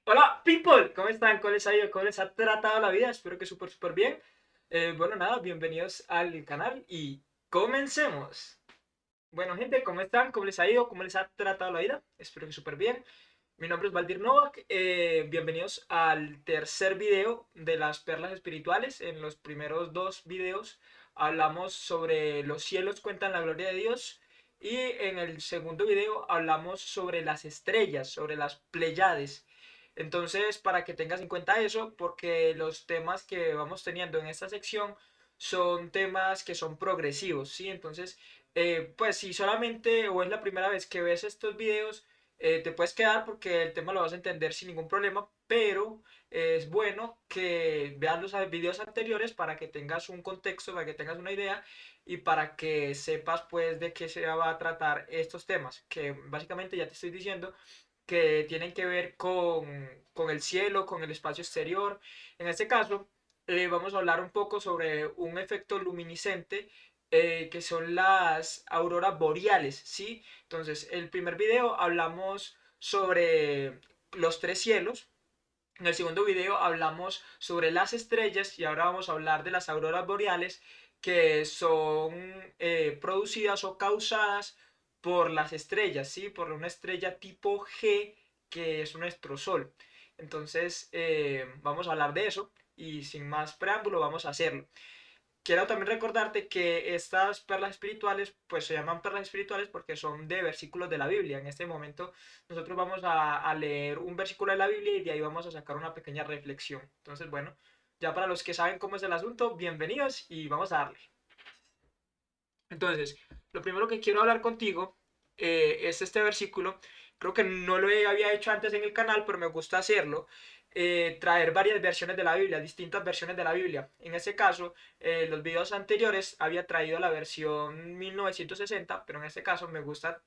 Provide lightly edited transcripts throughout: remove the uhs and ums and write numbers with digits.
Hola, people, ¿cómo están? ¿Cómo les ha ido? ¿Cómo les ha tratado la vida? Espero que súper bien. Bueno, nada, bienvenidos al canal y comencemos. Bueno, gente, ¿cómo están? ¿Cómo les ha ido? ¿Cómo les ha tratado la vida? Espero que súper bien. Mi nombre es Valdir Novak. Bienvenidos al tercer video de las perlas espirituales. En los primeros dos videos hablamos sobre los cielos cuentan la gloria de Dios. Y en el segundo video hablamos sobre las estrellas, sobre las Pléyades. Entonces, para que tengas en cuenta eso, porque los temas que vamos teniendo en esta sección son temas que son progresivos, ¿sí? Entonces, pues si solamente o es la primera vez que ves estos videos, te puedes quedar porque el tema lo vas a entender sin ningún problema, pero es bueno que veas los videos anteriores para que tengas un contexto, para que tengas una idea y para que sepas pues de qué se va a tratar estos temas, que básicamente ya te estoy diciendo que tienen que ver con el cielo, con el espacio exterior. En este caso, vamos a hablar un poco sobre un efecto luminiscente que son las auroras boreales, ¿sí? Entonces, el primer video hablamos sobre los tres cielos. En el segundo video hablamos sobre las estrellas y ahora vamos a hablar de las auroras boreales que son producidas o causadas por las estrellas, ¿sí? Por una estrella tipo G que es nuestro Sol. Entonces vamos a hablar de eso y sin más preámbulo vamos a hacerlo. Quiero también recordarte que estas perlas espirituales, pues se llaman perlas espirituales porque son de versículos de la Biblia. En este momento nosotros vamos a leer un versículo de la Biblia y de ahí vamos a sacar una pequeña reflexión. Entonces, bueno, ya para los que saben cómo es el asunto, bienvenidos y vamos a darle. Entonces, lo primero que quiero hablar contigo es este versículo. Creo que no lo había hecho antes en el canal, pero me gusta hacerlo. Traer varias versiones de la Biblia, distintas versiones de la Biblia. En este caso, los videos anteriores había traído la versión 1960, pero en este caso me gusta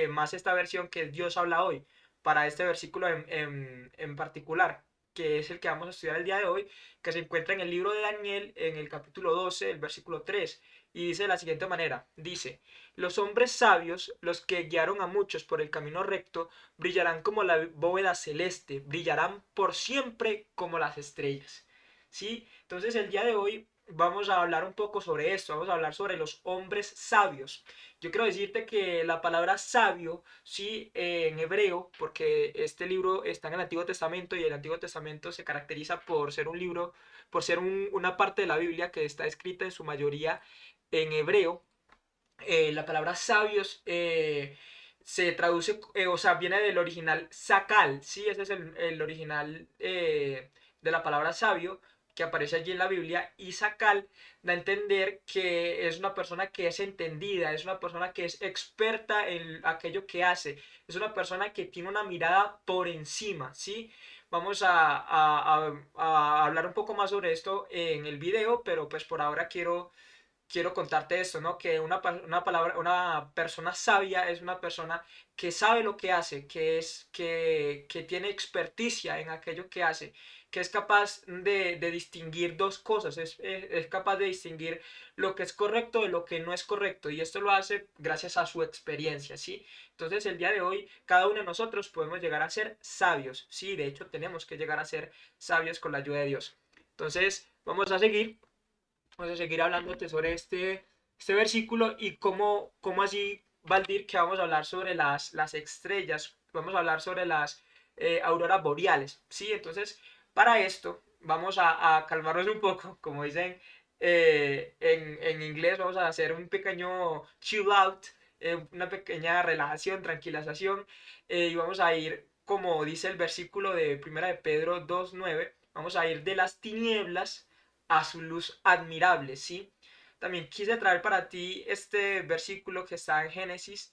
más esta versión que Dios habla hoy, para este versículo en particular, que es el que vamos a estudiar el día de hoy, que se encuentra en el libro de Daniel, en el capítulo 12, el versículo 3 y dice de la siguiente manera, dice, los hombres sabios, los que guiaron a muchos por el camino recto, brillarán como la bóveda celeste, brillarán por siempre como las estrellas. ¿Sí? Entonces el día de hoy vamos a hablar un poco sobre esto, vamos a hablar sobre los hombres sabios. Yo quiero decirte que la palabra sabio, sí, en hebreo, porque este libro está en el Antiguo Testamento y el Antiguo Testamento se caracteriza por ser un libro, por ser una parte de la Biblia que está escrita en su mayoría en hebreo. La palabra sabios se traduce, o sea, viene del original sakal, ¿sí? Ese es el original de la palabra sabio que aparece allí en la Biblia, y sakal da a entender que es una persona que es entendida, es una persona que es experta en aquello que hace, es una persona que tiene una mirada por encima, ¿sí? Vamos a hablar un poco más sobre esto en el video, pero pues por ahora quiero contarte esto, ¿no? Que una palabra, una persona sabia es una persona que sabe lo que hace, que tiene experticia en aquello que hace, que es capaz de distinguir dos cosas, es capaz de distinguir lo que es correcto de lo que no es correcto, y esto lo hace gracias a su experiencia, ¿sí? Entonces el día de hoy cada uno de nosotros podemos llegar a ser sabios, ¿sí? De hecho tenemos que llegar a ser sabios con la ayuda de Dios. Entonces vamos a seguir hablándote sobre este versículo y cómo así, Valdir, que vamos a hablar sobre las estrellas, vamos a hablar sobre las auroras boreales, ¿sí? Entonces, para esto, vamos a calmarnos un poco, como dicen en inglés, vamos a hacer un pequeño chill out, una pequeña relajación, tranquilización, y vamos a ir, como dice el versículo de Primera de Pedro 2:9, vamos a ir de las tinieblas a su luz admirable, ¿sí? También quise traer para ti este versículo que está en Génesis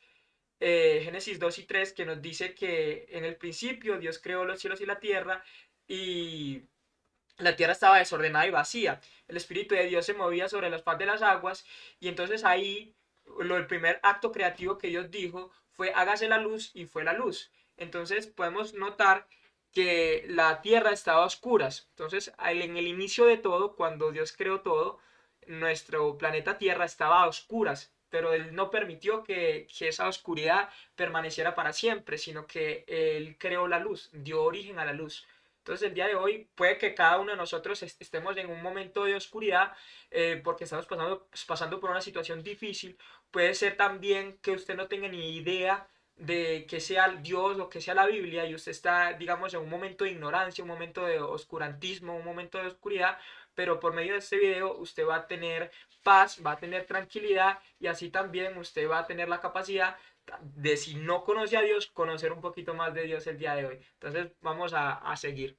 2 y 3, que nos dice que en el principio Dios creó los cielos y la tierra y la tierra estaba desordenada y vacía. El Espíritu de Dios se movía sobre la faz de las aguas y entonces ahí el primer acto creativo que Dios dijo fue hágase la luz y fue la luz. Entonces podemos notar que la tierra estaba a oscuras. Entonces en el inicio de todo, cuando Dios creó todo, nuestro planeta Tierra estaba a oscuras. pero Él no permitió que esa oscuridad permaneciera para siempre, sino que Él creó la luz, dio origen a la luz. Entonces el día de hoy puede que cada uno de nosotros estemos en un momento de oscuridad porque estamos pasando por una situación difícil. Puede ser también que usted no tenga ni idea de que sea Dios o que sea la Biblia y usted está, digamos, en un momento de ignorancia, un momento de oscurantismo, un momento de oscuridad, pero por medio de este video usted va a tener paz, va a tener tranquilidad y así también usted va a tener la capacidad de, si no conoce a Dios, conocer un poquito más de Dios el día de hoy. Entonces vamos a seguir.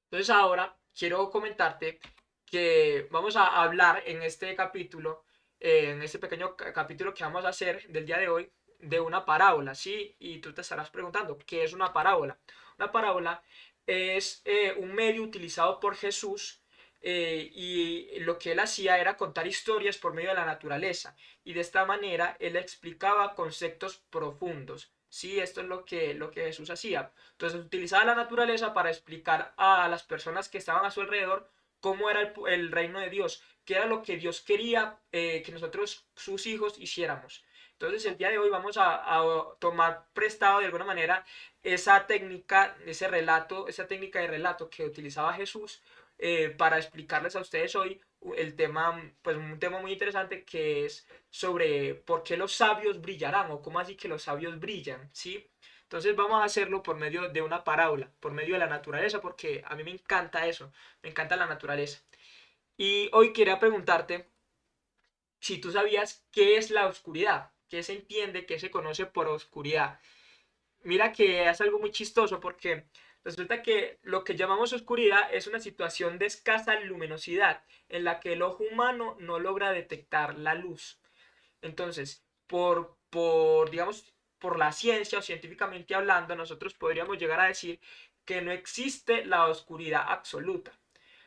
Entonces ahora quiero comentarte que vamos a hablar en este capítulo, en este pequeño capítulo que vamos a hacer del día de hoy, de una parábola, ¿sí? Y tú te estarás preguntando, ¿qué es una parábola? Una parábola es un medio utilizado por Jesús y lo que él hacía era contar historias por medio de la naturaleza y de esta manera él explicaba conceptos profundos. Sí, esto es lo que Jesús hacía. Entonces utilizaba la naturaleza para explicar a las personas que estaban a su alrededor cómo era el reino de Dios, qué era lo que Dios quería que nosotros, sus hijos, hiciéramos. Entonces el día de hoy vamos a tomar prestado de alguna manera esa técnica, ese relato, esa técnica de relato que utilizaba Jesús para explicarles a ustedes hoy el tema, pues un tema muy interesante que es sobre por qué los sabios brillarán o cómo así que los sabios brillan, ¿sí? Entonces vamos a hacerlo por medio de una parábola, por medio de la naturaleza, porque a mí me encanta eso, me encanta la naturaleza. Y hoy quería preguntarte si tú sabías qué es la oscuridad, qué se entiende, qué se conoce por oscuridad. Mira que es algo muy chistoso porque resulta que lo que llamamos oscuridad es una situación de escasa luminosidad en la que el ojo humano no logra detectar la luz. Entonces, digamos, por la ciencia o científicamente hablando, nosotros podríamos llegar a decir que no existe la oscuridad absoluta.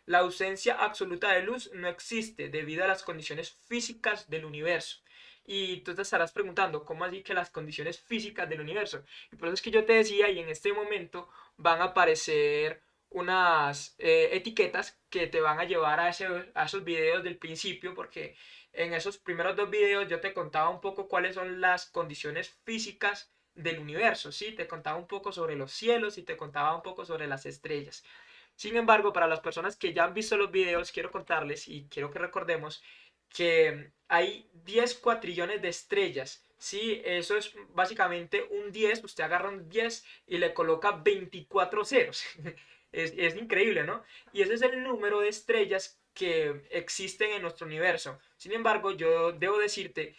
La ausencia absoluta de luz no existe debido a las condiciones físicas del universo. Y tú te estarás preguntando, ¿cómo así que las condiciones físicas del universo? Y por eso es que yo te decía, y en este momento van a aparecer unas etiquetas que te van a llevar a esos videos del principio, porque en esos primeros dos videos yo te contaba un poco cuáles son las condiciones físicas del universo, ¿sí? Te contaba un poco sobre los cielos y te contaba un poco sobre las estrellas. Sin embargo, para las personas que ya han visto los videos, quiero contarles y quiero que recordemos que hay 10 cuatrillones de estrellas. Sí, eso es básicamente un 10. Usted agarra un 10 y le coloca 24 ceros. Es increíble, ¿no? Y ese es el número de estrellas que existen en nuestro universo. Sin embargo, yo debo decirte,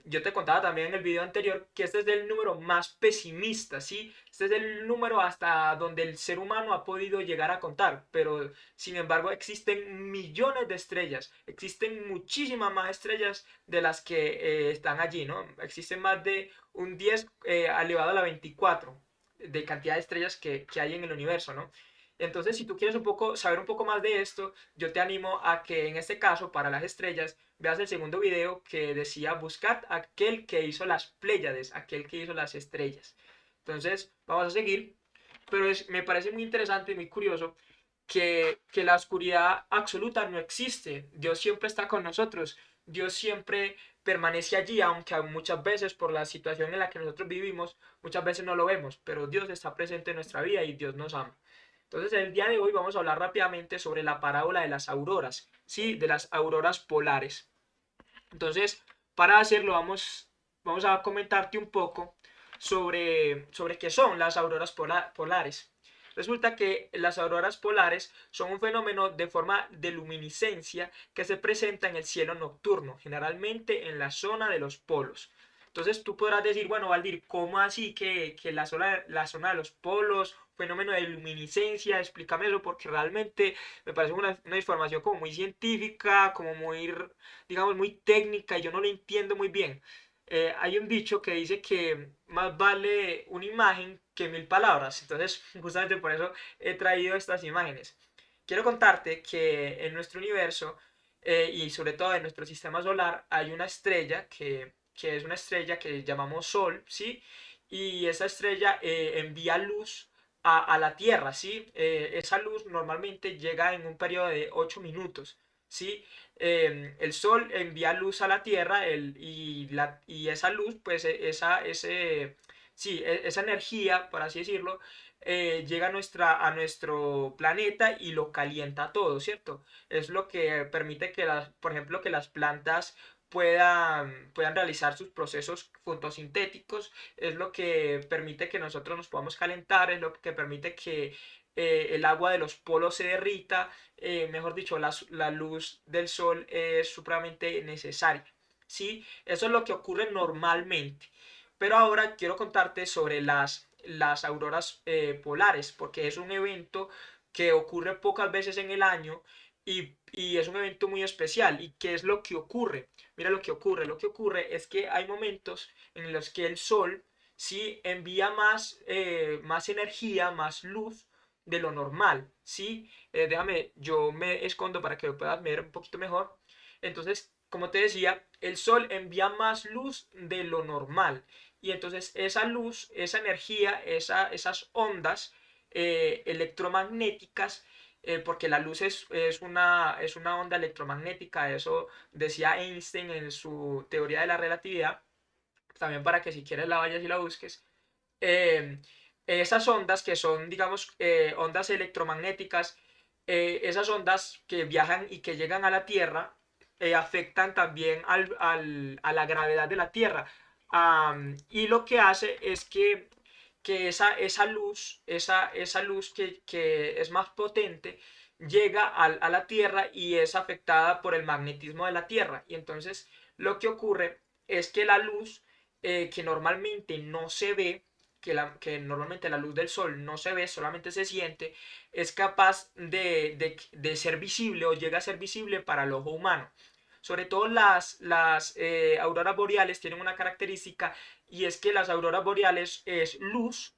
yo te contaba también en el video anterior que este es el número más pesimista, ¿sí? Este es el número hasta donde el ser humano ha podido llegar a contar, pero sin embargo existen millones de estrellas, existen muchísimas más estrellas de las que están allí, ¿no? Existen más de un 10 elevado a la 24 de cantidad de estrellas que hay en el universo, ¿no? Entonces, si tú quieres saber un poco más de esto, yo te animo a que en este caso, para las estrellas, veas el segundo video que decía buscad aquel que hizo las Pléyades, aquel que hizo las estrellas. Entonces, vamos a seguir, pero me parece muy interesante y muy curioso que la oscuridad absoluta no existe. Dios siempre está con nosotros. Dios siempre permanece allí, aunque muchas veces por la situación en la que nosotros vivimos, muchas veces no lo vemos, pero Dios está presente en nuestra vida y Dios nos ama. Entonces, el día de hoy vamos a hablar rápidamente sobre la parábola de las auroras, ¿sí? De las auroras polares. Entonces, para hacerlo, vamos a comentarte un poco sobre qué son las auroras polares. Resulta que las auroras polares son un fenómeno de forma de luminiscencia que se presenta en el cielo nocturno, generalmente en la zona de los polos. Entonces tú podrás decir, bueno, Valdir, ¿cómo así que la zona de los polos, fenómeno de luminiscencia? Explícame eso porque realmente me parece una información como muy científica, como muy, digamos, muy técnica y yo no lo entiendo muy bien. Hay un dicho que dice que más vale una imagen que mil palabras. Entonces, justamente por eso he traído estas imágenes. Quiero contarte que en nuestro universo y sobre todo en nuestro sistema solar hay una estrella que es una estrella que llamamos Sol, ¿sí? Y esa estrella envía luz a la Tierra, ¿sí? Esa luz normalmente llega en un periodo de 8 minutos. ¿sí? El sol envía luz a la Tierra y esa luz, pues sí, esa energía, por así decirlo, llega a nuestro planeta y lo calienta todo, ¿cierto? Es lo que permite que por ejemplo, que las plantas puedan realizar sus procesos fotosintéticos, es lo que permite que nosotros nos podamos calentar, es lo que permite que el agua de los polos se derrita, mejor dicho, la luz del sol es supremamente necesaria, ¿sí? Eso es lo que ocurre normalmente. Pero ahora quiero contarte sobre las auroras polares, porque es un evento que ocurre pocas veces en el año y es un evento muy especial. ¿Y qué es lo que ocurre? Mira lo que ocurre. Lo que ocurre es que hay momentos en los que el sol sí envía más energía, más luz de lo normal, ¿sí? Déjame, yo me escondo para que lo puedas ver un poquito mejor. Entonces, como te decía, el sol envía más luz de lo normal. Y entonces esa luz, esa energía, esas ondas electromagnéticas, porque la luz es una onda electromagnética, eso decía Einstein en su teoría de la relatividad, también para que si quieres la vayas y la busques. eh, Esas ondas que son, digamos, ondas electromagnéticas, esas ondas que viajan y que llegan a la Tierra, afectan también a la gravedad de la Tierra. Y lo que hace es que esa luz que es más potente, llega a la Tierra y es afectada por el magnetismo de la Tierra. Y entonces lo que ocurre es que la luz que normalmente no se ve, que normalmente la luz del sol no se ve, solamente se siente, es capaz de ser visible o llega a ser visible para el ojo humano. Sobre todo las auroras boreales tienen una característica, y es que las auroras boreales es luz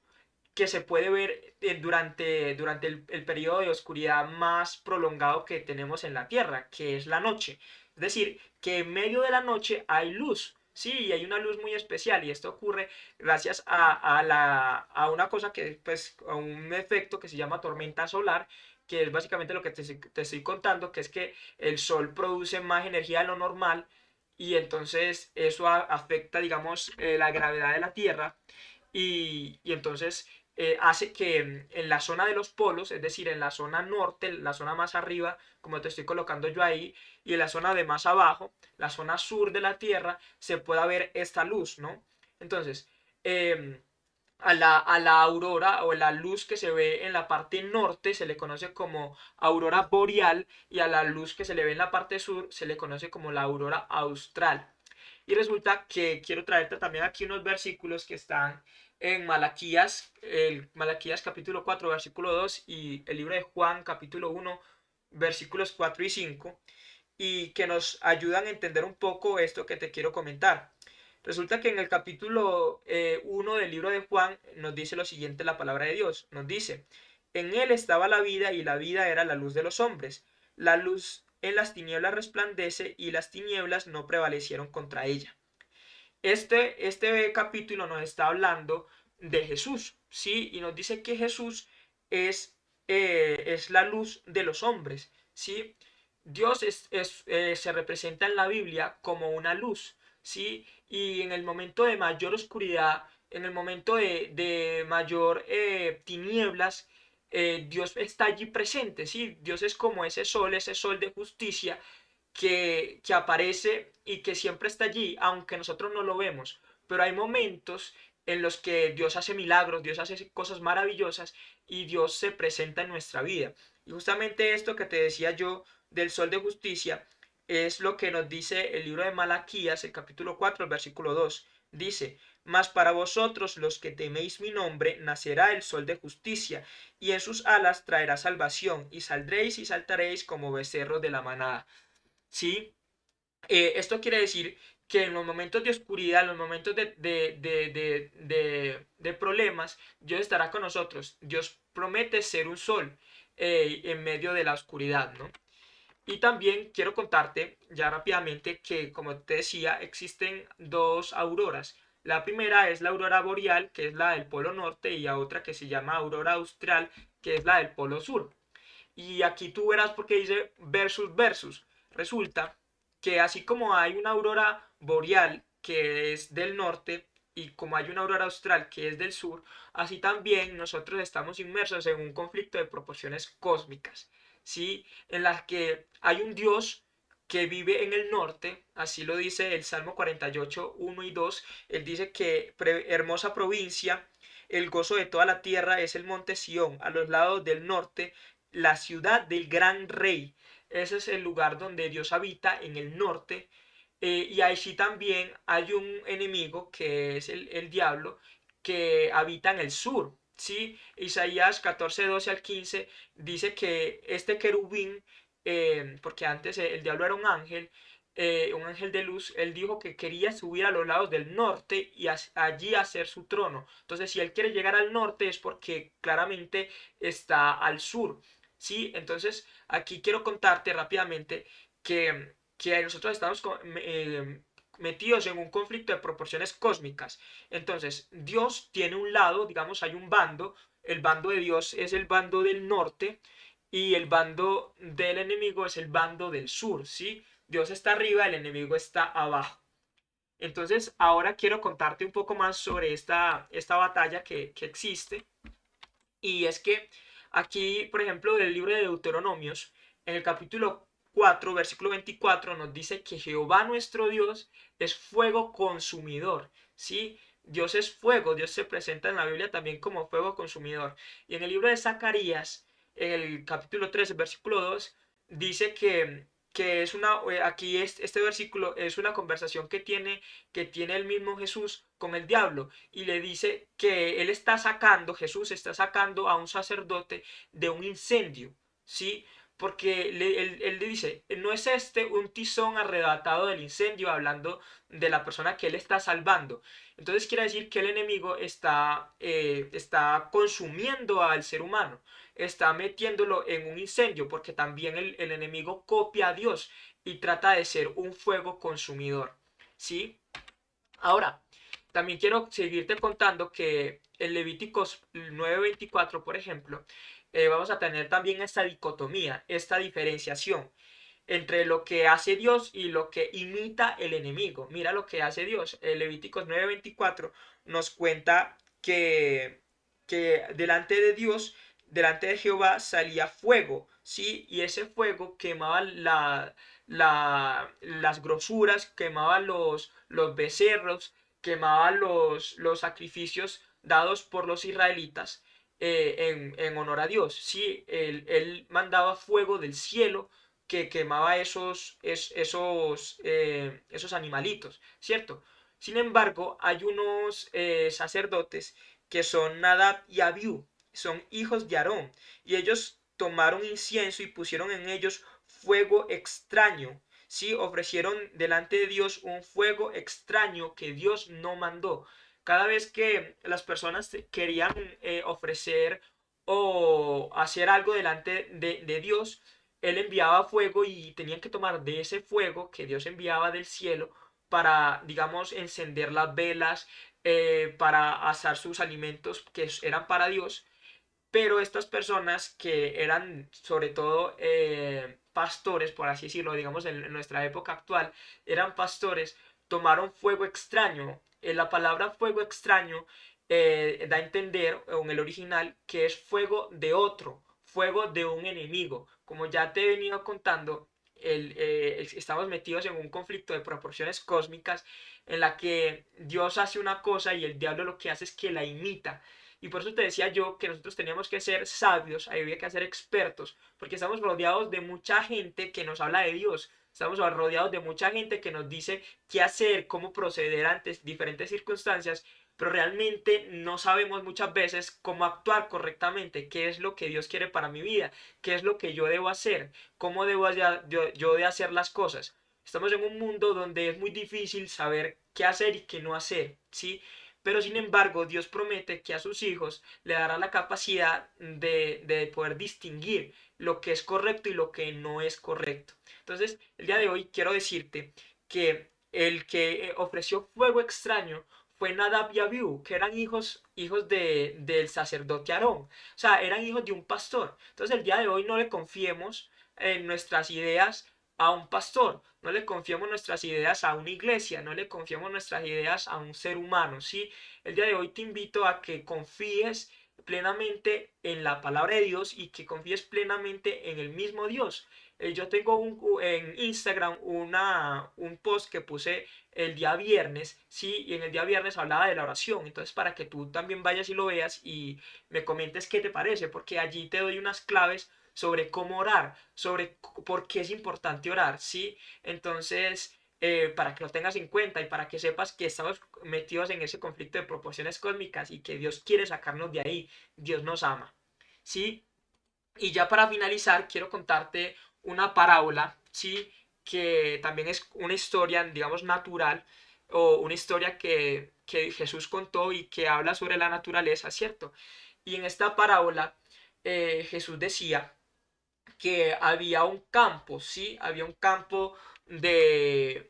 que se puede ver durante el periodo de oscuridad más prolongado que tenemos en la Tierra, que es la noche. Es decir, que en medio de la noche hay luz. Sí, y hay una luz muy especial, y esto ocurre gracias a una cosa que, pues, a un efecto que se llama tormenta solar, que es básicamente lo que te estoy contando, que es que el sol produce más energía de lo normal, y entonces eso afecta, digamos, la gravedad de la Tierra, y entonces hace que en la zona de los polos, es decir, en la zona norte, la zona más arriba, como te estoy colocando yo ahí, y en la zona de más abajo, la zona sur de la Tierra, se pueda ver esta luz, ¿no? Entonces, eh, a la aurora o la luz que se ve en la parte norte se le conoce como aurora boreal, y a la luz que se le ve en la parte sur se le conoce como la aurora austral. Y resulta que quiero traerte también aquí unos versículos que están en Malaquías, el Malaquías capítulo 4 versículo 2, y el libro de Juan capítulo 1 versículos 4 y 5, y que nos ayudan a entender un poco esto que te quiero comentar. Resulta que en el capítulo 1 del libro de Juan nos dice lo siguiente la palabra de Dios. Nos dice, en él estaba la vida y la vida era la luz de los hombres. La luz en las tinieblas resplandece y las tinieblas no prevalecieron contra ella. Este capítulo nos está hablando de Jesús, ¿sí? Y nos dice que Jesús es la luz de los hombres, ¿sí? Dios se representa en la Biblia como una luz, ¿sí? Y en el momento de mayor oscuridad, en el momento de mayor tinieblas, Dios está allí presente, ¿sí? Dios es como ese sol de justicia que aparece y que siempre está allí, aunque nosotros no lo vemos. Pero hay momentos en los que Dios hace milagros, Dios hace cosas maravillosas, y Dios se presenta en nuestra vida. Y justamente esto que te decía yo del sol de justicia es lo que nos dice el libro de Malaquías, el capítulo 4, el versículo 2. Dice, mas para vosotros los que teméis mi nombre, nacerá el sol de justicia, y en sus alas traerá salvación, y saldréis y saltaréis como becerros de la manada. ¿Sí? Esto quiere decir que en los momentos de oscuridad, en los momentos de problemas, Dios estará con nosotros. Dios promete ser un sol en medio de la oscuridad, ¿no? Y también quiero contarte ya rápidamente que, como te decía, existen dos auroras. La primera es la aurora boreal, que es la del polo norte, y la otra que se llama aurora austral, que es la del polo sur. Y aquí tú verás por qué dice versus versus. Resulta que así como hay una aurora boreal que es del norte y como hay una aurora austral que es del sur, así también nosotros estamos inmersos en un conflicto de proporciones cósmicas, ¿sí? En las que hay un Dios que vive en el norte, así lo dice el Salmo 48, 1 y 2. Él dice que hermosa provincia, el gozo de toda la tierra es el monte Sión, a los lados del norte, la ciudad del gran rey. Ese es el lugar donde Dios habita en el norte. Y allí también hay un enemigo que es el diablo que habita en el sur. ¿Sí? Isaías 14, 12 al 15 dice que este querubín, porque antes el diablo era un ángel de luz, él dijo que quería subir a los lados del norte y allí hacer su trono. Entonces, si él quiere llegar al norte es porque claramente está al sur. ¿Sí? Entonces, aquí quiero contarte rápidamente que nosotros estamos metidos en un conflicto de proporciones cósmicas. Entonces, Dios tiene un lado, digamos, hay un bando, el bando de Dios es el bando del norte y el bando del enemigo es el bando del sur, ¿sí? Dios está arriba, el enemigo está abajo. Entonces, ahora quiero contarte un poco más sobre esta batalla que existe. Y es que aquí, por ejemplo, del libro de Deuteronomios, en el capítulo 4, versículo 24, nos dice que Jehová nuestro Dios es fuego consumidor, ¿sí? Dios es fuego, Dios se presenta en la Biblia también como fuego consumidor. Y en el libro de Zacarías, en el capítulo 13, versículo 2, dice que es una, aquí este versículo es una conversación que tiene el mismo Jesús con el diablo y le dice que él está sacando, Jesús está sacando a un sacerdote de un incendio, ¿sí? Porque él le dice, no es este un tizón arrebatado del incendio, hablando de la persona que él está salvando. Entonces quiere decir que el enemigo está consumiendo al ser humano, está metiéndolo en un incendio, porque también el enemigo copia a Dios y trata de ser un fuego consumidor, ¿sí? Ahora, también quiero seguirte contando que en Levíticos 9:24, por ejemplo, vamos a tener también esta dicotomía, esta diferenciación entre lo que hace Dios y lo que imita el enemigo. Mira lo que hace Dios. En Levíticos 9:24 nos cuenta que delante de Dios, delante de Jehová salía fuego, ¿sí? Y ese fuego quemaba las grosuras, quemaba los becerros, quemaba los sacrificios dados por los israelitas en honor a Dios. Sí, él mandaba fuego del cielo que quemaba esos animalitos, ¿cierto? Sin embargo, hay unos sacerdotes que son Nadab y Abiú, son hijos de Aarón, y ellos tomaron incienso y pusieron en ellos fuego extraño, ¿sí? Ofrecieron delante de Dios un fuego extraño que Dios no mandó. Cada vez que las personas querían ofrecer o hacer algo delante de Dios, él enviaba fuego y tenían que tomar de ese fuego que Dios enviaba del cielo para, digamos, encender las velas, para asar sus alimentos que eran para Dios. Pero estas personas que eran sobre todo pastores, por así decirlo, digamos en nuestra época actual, eran pastores, tomaron fuego extraño. La palabra fuego extraño da a entender en el original que es fuego de otro, fuego de un enemigo. Como ya te he venido contando, estamos metidos en un conflicto de proporciones cósmicas en la que Dios hace una cosa y el diablo lo que hace es que la imita. Y por eso te decía yo que nosotros teníamos que ser sabios, había que ser expertos, porque estamos rodeados de mucha gente que nos habla de Dios. Estamos rodeados de mucha gente que nos dice qué hacer, cómo proceder ante diferentes circunstancias, pero realmente no sabemos muchas veces cómo actuar correctamente, qué es lo que Dios quiere para mi vida, qué es lo que yo debo hacer, cómo debo yo de hacer las cosas. Estamos en un mundo donde es muy difícil saber qué hacer y qué no hacer, ¿sí? Pero sin embargo, Dios promete que a sus hijos le dará la capacidad de poder distinguir lo que es correcto y lo que no es correcto. Entonces, el día de hoy quiero decirte que el que ofreció fuego extraño fue Nadab y Abiú, que eran hijos del sacerdote Aarón. O sea, eran hijos de un pastor. Entonces, el día de hoy no le confiemos en nuestras ideas a un pastor, no le confiemos nuestras ideas a una iglesia, no le confiemos nuestras ideas a un ser humano, ¿sí? El día de hoy te invito a que confíes plenamente en la palabra de Dios y que confíes plenamente en el mismo Dios. Yo tengo en Instagram un post que puse el día viernes, ¿sí? Y en el día viernes hablaba de la oración, entonces para que tú también vayas y lo veas y me comentes qué te parece, porque allí te doy unas claves sobre cómo orar, sobre por qué es importante orar, ¿sí? Entonces, para que lo tengas en cuenta y para que sepas que estamos metidos en ese conflicto de proporciones cósmicas y que Dios quiere sacarnos de ahí, Dios nos ama, ¿sí? Y ya para finalizar, quiero contarte una parábola, ¿sí? Que también es una historia, digamos, natural, o una historia que Jesús contó y que habla sobre la naturaleza, ¿cierto? Y en esta parábola, Jesús decía que había un campo, ¿sí? Había un campo de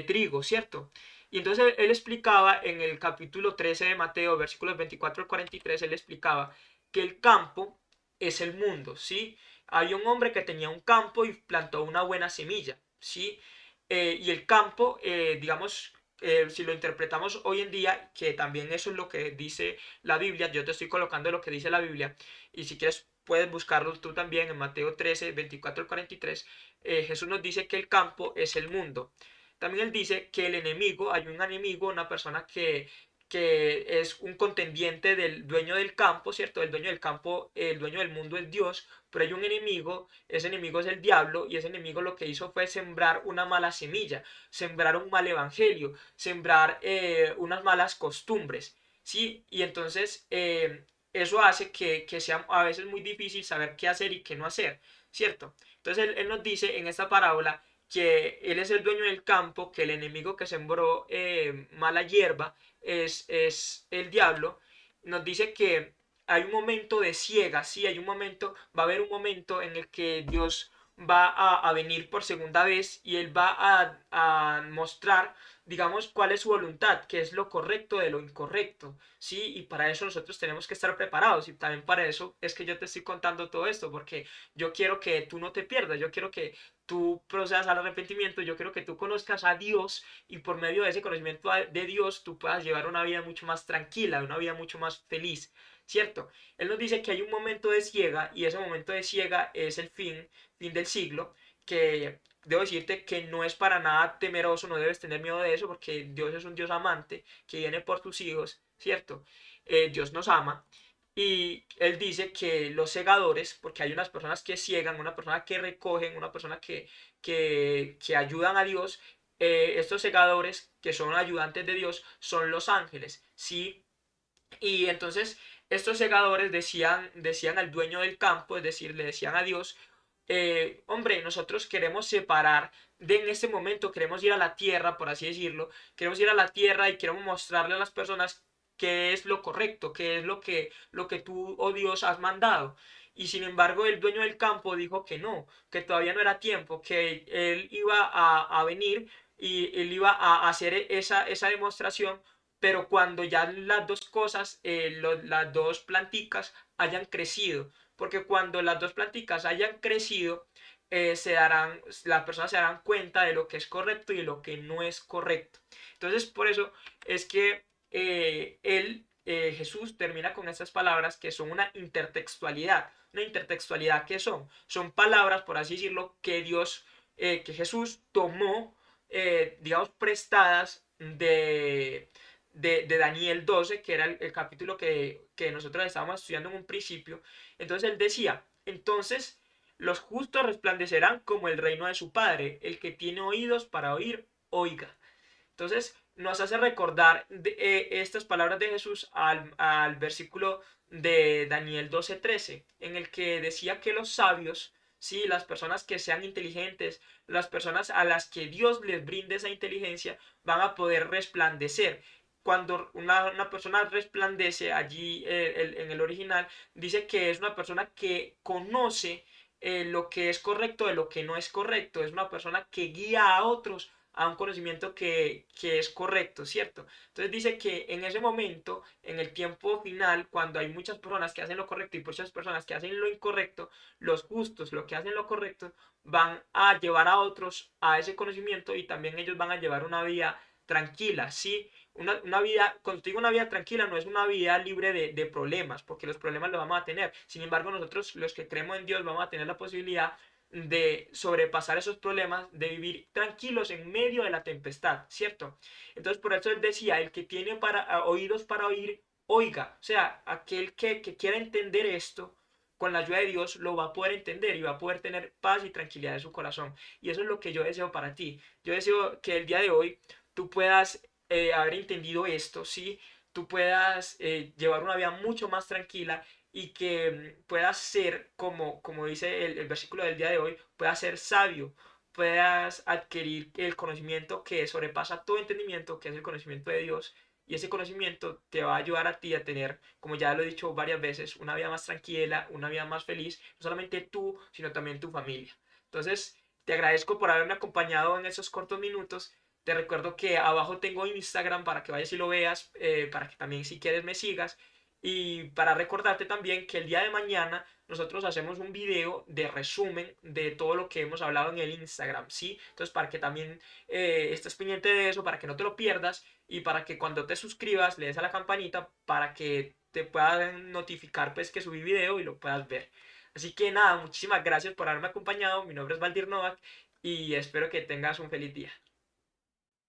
trigo, ¿cierto? Y entonces él explicaba en el capítulo 13 de Mateo, versículos 24 al 43, él explicaba que el campo es el mundo, ¿sí? Había un hombre que tenía un campo y plantó una buena semilla, ¿sí? Y el campo, digamos, si lo interpretamos hoy en día, que también eso es lo que dice la Biblia, yo te estoy colocando lo que dice la Biblia, y si quieres puedes buscarlo tú también en Mateo 13, 24 al 43, Jesús nos dice que el campo es el mundo. También él dice que el enemigo, hay un enemigo, una persona que es un contendiente del dueño del campo, ¿cierto? El dueño del campo, el dueño del mundo es Dios, pero hay un enemigo, ese enemigo es el diablo, y ese enemigo lo que hizo fue sembrar una mala semilla, sembrar un mal evangelio, sembrar unas malas costumbres, ¿sí? Y entonces eso hace que sea a veces muy difícil saber qué hacer y qué no hacer, ¿cierto? Entonces él nos dice en esta parábola que él es el dueño del campo, que el enemigo que sembró mala hierba es el diablo. Nos dice que hay un momento de ciega, sí, hay un momento, va a haber un momento en el que Dios va a venir por segunda vez y él va a mostrar, digamos, cuál es su voluntad, qué es lo correcto de lo incorrecto, ¿sí? Y para eso nosotros tenemos que estar preparados y también para eso es que yo te estoy contando todo esto, porque yo quiero que tú no te pierdas, yo quiero que tú procedas al arrepentimiento, yo quiero que tú conozcas a Dios y por medio de ese conocimiento de Dios tú puedas llevar una vida mucho más tranquila, una vida mucho más feliz, ¿cierto? Él nos dice que hay un momento de ciega y ese momento de ciega es el fin del siglo, que debo decirte que no es para nada temeroso, no debes tener miedo de eso porque Dios es un Dios amante que viene por tus hijos, ¿cierto? Dios nos ama. Y él dice que los segadores, porque hay unas personas que ciegan, una persona que recogen, una persona que ayudan a Dios, estos segadores que son ayudantes de Dios son los ángeles, ¿sí? Y entonces estos segadores decían al dueño del campo, es decir, le decían a Dios, hombre, nosotros queremos separar de en este momento, queremos ir a la tierra, por así decirlo, queremos ir a la tierra y queremos mostrarle a las personas qué es lo correcto, qué es lo que tú, oh Dios, has mandado. Y sin embargo, el dueño del campo dijo que no, que todavía no era tiempo, que él iba a venir y él iba a hacer esa demostración, pero cuando ya las dos cosas, las dos planticas hayan crecido, porque cuando las dos planticas hayan crecido, las personas se darán cuenta de lo que es correcto y de lo que no es correcto. Entonces, por eso es que Jesús termina con estas palabras que son una intertextualidad. Una intertextualidad, ¿qué son? Son palabras, por así decirlo, que que Jesús tomó, digamos, prestadas de Daniel 12, que era el capítulo que nosotros estábamos estudiando en un principio. Entonces él decía, entonces los justos resplandecerán como el reino de su Padre, el que tiene oídos para oír, oiga. Entonces nos hace recordar estas palabras de Jesús al versículo de Daniel 12:13, en el que decía que los sabios, sí, las personas que sean inteligentes, las personas a las que Dios les brinde esa inteligencia, van a poder resplandecer. Cuando una persona resplandece, allí en el original, dice que es una persona que conoce lo que es correcto de lo que no es correcto. Es una persona que guía a otros a un conocimiento que es correcto, ¿cierto? Entonces dice que en ese momento, en el tiempo final, cuando hay muchas personas que hacen lo correcto y muchas personas que hacen lo incorrecto, los justos, los que hacen lo correcto, van a llevar a otros a ese conocimiento y también ellos van a llevar una vida tranquila, ¿sí? Una vida, cuando te digo una vida tranquila, no es una vida libre de problemas, porque los problemas los vamos a tener. Sin embargo, nosotros los que creemos en Dios vamos a tener la posibilidad de sobrepasar esos problemas, de vivir tranquilos en medio de la tempestad, ¿cierto? Entonces, por eso él decía, el que tiene oídos para oír, oiga. O sea, aquel que quiera entender esto, con la ayuda de Dios, lo va a poder entender y va a poder tener paz y tranquilidad en su corazón. Y eso es lo que yo deseo para ti. Yo deseo que el día de hoy tú puedas haber entendido esto, ¿sí? Tú puedas llevar una vida mucho más tranquila y que puedas ser, como dice el versículo del día de hoy, puedas ser sabio, puedas adquirir el conocimiento que sobrepasa todo entendimiento, que es el conocimiento de Dios. Y ese conocimiento te va a ayudar a ti a tener, como ya lo he dicho varias veces, una vida más tranquila, una vida más feliz, no solamente tú, sino también tu familia. Entonces, te agradezco por haberme acompañado en esos cortos minutos. Te recuerdo que abajo tengo Instagram para que vayas y lo veas, para que también si quieres me sigas. Y para recordarte también que el día de mañana nosotros hacemos un video de resumen de todo lo que hemos hablado en el Instagram, ¿sí? Entonces para que también estés pendiente de eso, para que no te lo pierdas y para que cuando te suscribas le des a la campanita para que te puedan notificar pues que subí video y lo puedas ver. Así que nada, muchísimas gracias por haberme acompañado. Mi nombre es Valdir Novak y espero que tengas un feliz día.